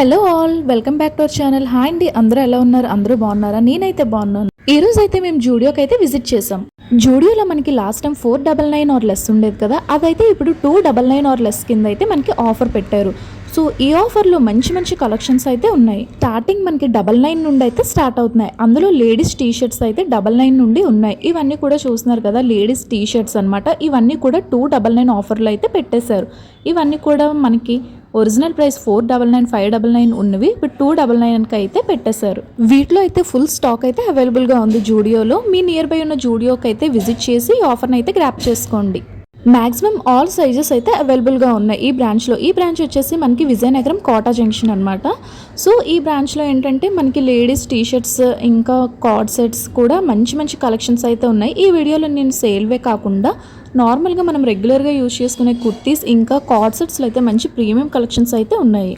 Hello all, welcome back to our channel. Hi అండి, అందరూ ఎలా ఉన్నారు? అందరూ బాగున్నారా? నేనైతే బాగున్నాను. ఈ రోజు అయితే మేము జూడియోకి అయితే విజిట్ చేసాం. జూడియోలో మనకి లాస్ట్ టైం 499 ఆర్ లెస్ ఉండేది కదా, అదైతే ఇప్పుడు 299 ఆర్ లెస్ కింద అయితే మనకి ఆఫర్ పెట్టారు. సో ఈ ఆఫర్లో మంచి మంచి కలెక్షన్స్ అయితే ఉన్నాయి. స్టార్టింగ్ మనకి 99 నుండి అయితే స్టార్ట్ అవుతున్నాయి. అందులో లేడీస్ టీ షర్ట్స్ అయితే 99 నుండి ఉన్నాయి. ఇవన్నీ కూడా చూస్తున్నారు కదా, లేడీస్ టీ షర్ట్స్ అనమాట. ఇవన్నీ కూడా 299 ఆఫర్లు అయితే పెట్టేశారు. ఇవన్నీ కూడా మనకి ఒరిజినల్ ప్రైస్ 499, 599 ఉన్నవి ఇప్పుడు 299కి అయితే పెట్టేశారు. వీటిలో అయితే ఫుల్ స్టాక్ అయితే అవైలబుల్గా ఉంది జూడియోలో. మీ నియర్ బై ఉన్న జూడియోకి అయితే విజిట్ చేసి ఈ ఆఫర్ని అయితే గ్రాప్ చేసుకోండి. మ్యాక్సిమం ఆల్ సైజెస్ అయితే అవైలబుల్గా ఉన్నాయి ఈ బ్రాంచ్లో. ఈ బ్రాంచ్ వచ్చేసి మనకి విజయనగరం కోటా జంక్షన్ అనమాట. సో ఈ బ్రాంచ్లో ఏంటంటే మనకి లేడీస్ టీ షర్ట్స్ ఇంకా కార్డ్ సెట్స్ కూడా మంచి మంచి కలెక్షన్స్ అయితే ఉన్నాయి. ఈ వీడియోలో నేను సేల్వే కాకుండా నార్మల్గా మనం రెగ్యులర్గా యూజ్ చేసుకునే కుర్తీస్ ఇంకా కార్డ్ సెట్స్లో అయితే మంచి ప్రీమియం కలెక్షన్స్ అయితే ఉన్నాయి.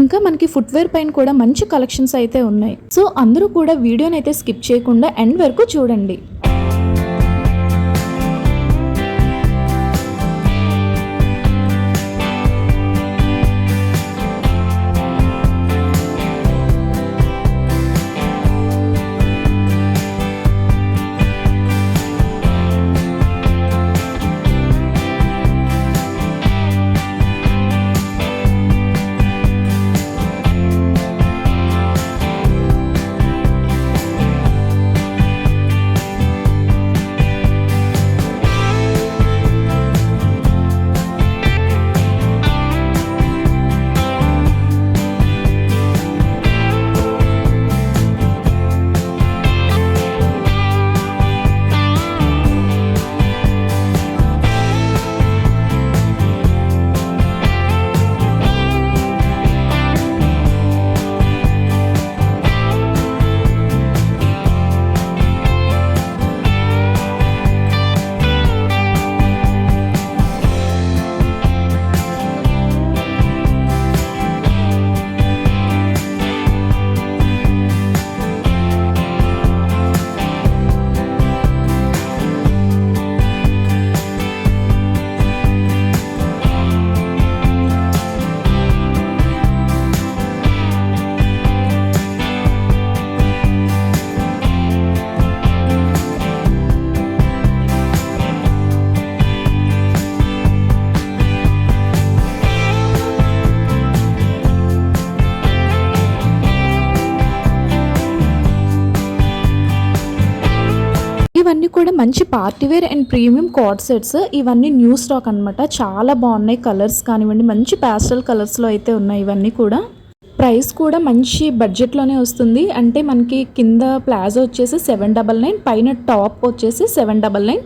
ఇంకా మనకి ఫుట్వేర్ పైన కూడా మంచి కలెక్షన్స్ అయితే ఉన్నాయి. సో అందరూ కూడా వీడియోని అయితే స్కిప్ చేయకుండా ఎండ్ వరకు చూడండి. ఇవన్నీ కూడా మంచి partywear and premium card sets. ఇవన్నీ న్యూ స్టాక్ అనమాట. చాలా బాగున్నాయి. కలర్స్ కానివ్వండి మంచి ప్యాస్టల్ కలర్స్లో అయితే ఉన్నాయి. ఇవన్నీ కూడా ప్రైస్ కూడా మంచి బడ్జెట్లోనే వస్తుంది. అంటే మనకి కింద ప్లాజో వచ్చేసి 799, పైన టాప్ వచ్చేసి 799.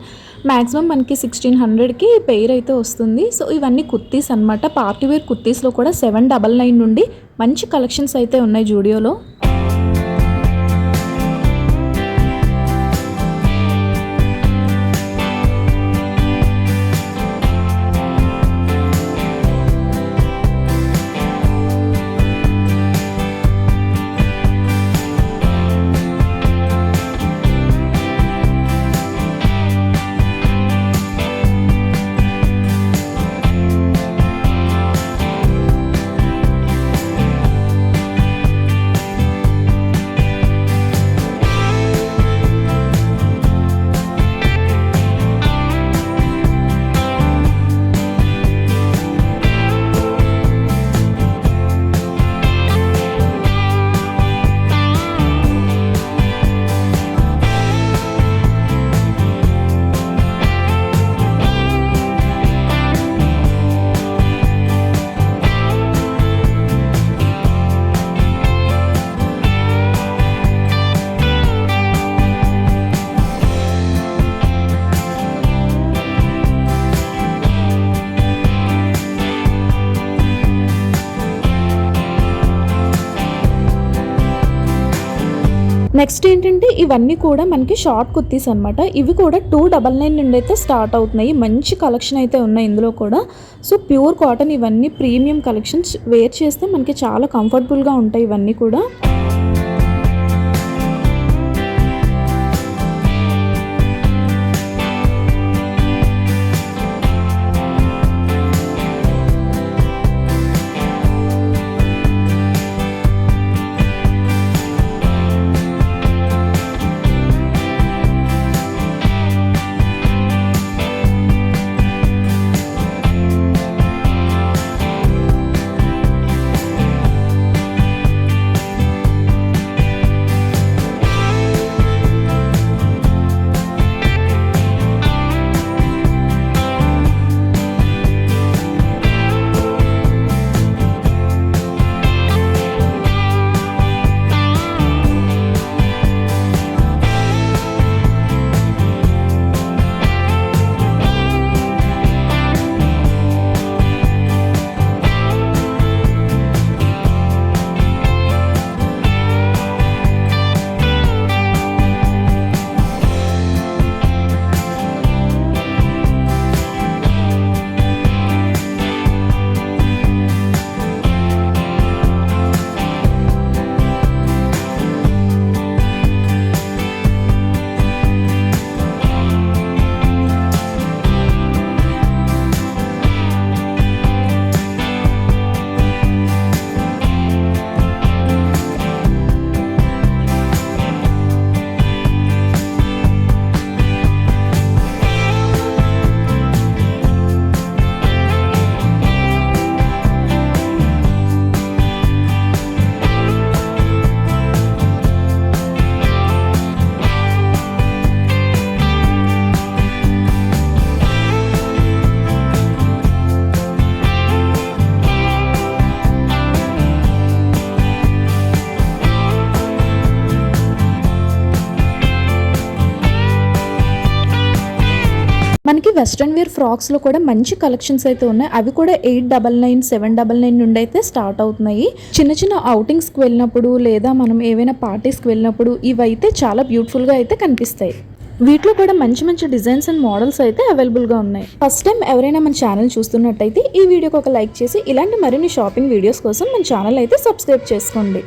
మ్యాక్సిమం మనకి 1600కి పెయిర్ అయితే వస్తుంది. సో ఇవన్నీ కుర్తీస్ అనమాట. పార్టీవేర్ కుర్తీస్లో కూడా 799 నుండి మంచి కలెక్షన్స్ అయితే ఉన్నాయి జూడియోలో. నెక్స్ట్ ఏంటంటే ఇవన్నీ కూడా మనకి షార్ట్ కుర్తీస్ అనమాట. ఇవి కూడా 299 నుండి అయితే స్టార్ట్ అవుతున్నాయి. మంచి కలెక్షన్ అయితే ఉన్నాయి ఇందులో కూడా. సో ప్యూర్ కాటన్, ఇవన్నీ ప్రీమియం కలెక్షన్స్. వేర్ చేస్తే మనకి చాలా కంఫర్టబుల్గా ఉంటాయి ఇవన్నీ కూడా. మనకి వెస్ట్రన్ వేర్ ఫ్రాక్స్ లో కూడా మంచి కలెక్షన్స్ అయితే ఉన్నాయి. అవి కూడా 899 799 నుండి అయితే స్టార్ట్ అవుతున్నాయి. చిన్న చిన్న అవుటింగ్స్ కి వెళ్ళినప్పుడు లేదా మనం ఏవైనా పార్టీస్ కి వెళ్ళినప్పుడు ఇవైతే చాలా బ్యూటిఫుల్ గా అయితే కనిపిస్తాయి. వీటిలో కూడా మంచి మంచి డిజైన్స్ అండ్ మోడల్స్ అయితే అవైలబుల్ గా ఉన్నాయి. ఫస్ట్ టైం ఎవరైనా మన ఛానల్ చూస్తున్నట్టయితే ఈ వీడియోకి ఒక లైక్ చేసి ఇలాంటి మరిన్ని షాపింగ్ వీడియోస్ కోసం మన ఛానల్ అయితే సబ్స్క్రైబ్ చేసుకోండి.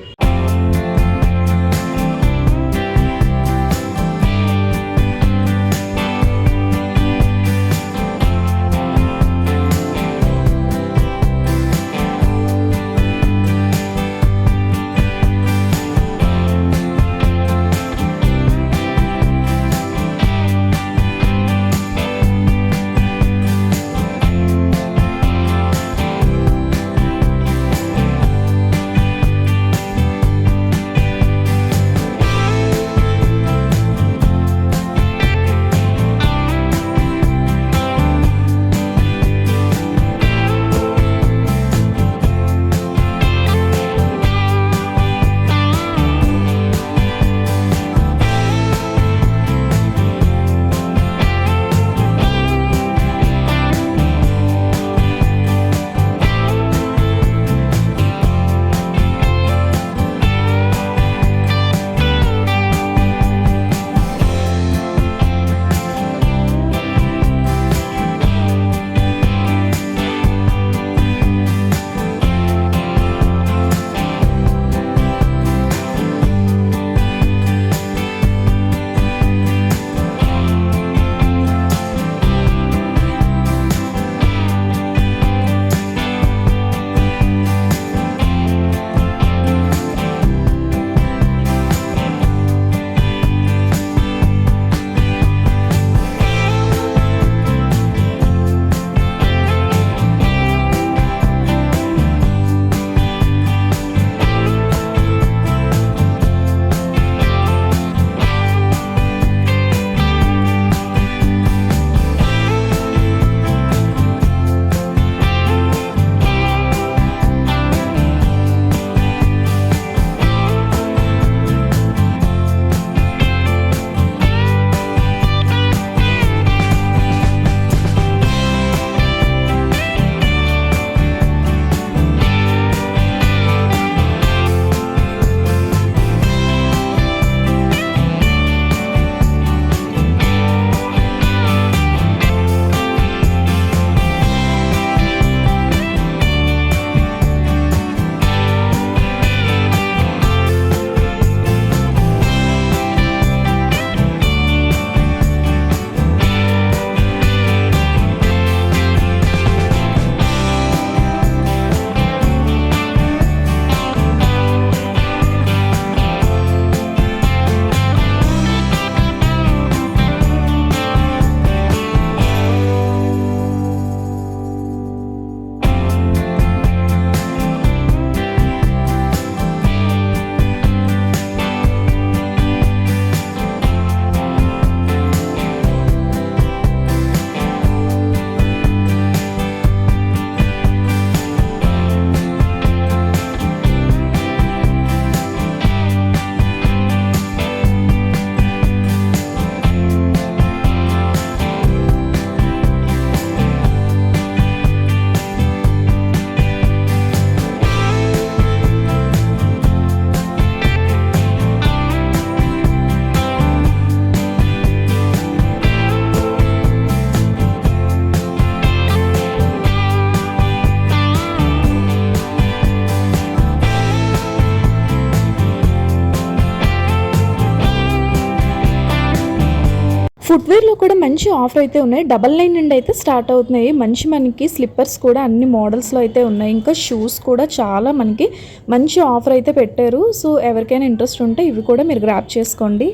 ఫుట్వేర్ లో కూడా మంచి ఆఫర్ అయితే ఉన్నాయి. 99 నుండి అయితే స్టార్ట్ అవుతున్నాయి. మంచి మనకి స్లిప్పర్స్ కూడా అన్ని మోడల్స్ లో అయితే ఉన్నాయి. ఇంకా షూస్ కూడా చాలా మనకి మంచి ఆఫర్ అయితే పెట్టారు. సో ఎవరికైనా ఇంట్రెస్ట్ ఉంటే ఇవి కూడా మీరు గ్రాబ్ చేసుకోండి.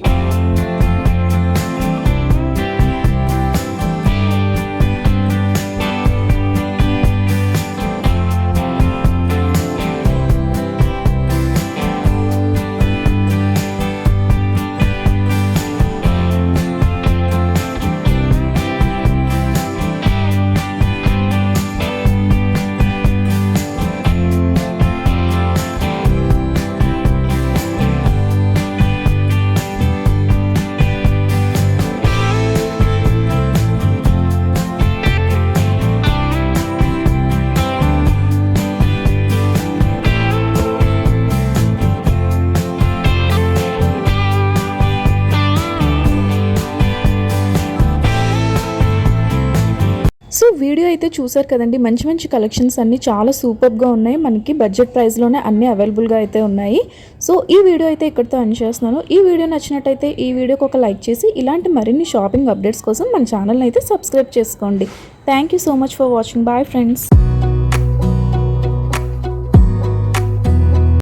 సో వీడియో అయితే చూసారు కదండి, మంచి మంచి కలెక్షన్స్ అన్నీ చాలా సూపర్గా ఉన్నాయి. మనకి బడ్జెట్ ప్రైస్లోనే అన్నీ అవైలబుల్గా అయితే ఉన్నాయి. సో ఈ వీడియో అయితే ఇక్కడితో ఎండ్ చేస్తున్నాను. ఈ వీడియో నచ్చినట్టయితే ఈ వీడియోకి ఒక లైక్ చేసి ఇలాంటి మరిన్ని షాపింగ్ అప్డేట్స్ కోసం మన ఛానల్ని అయితే సబ్స్క్రైబ్ చేసుకోండి. Thank you so much for watching. Bye friends.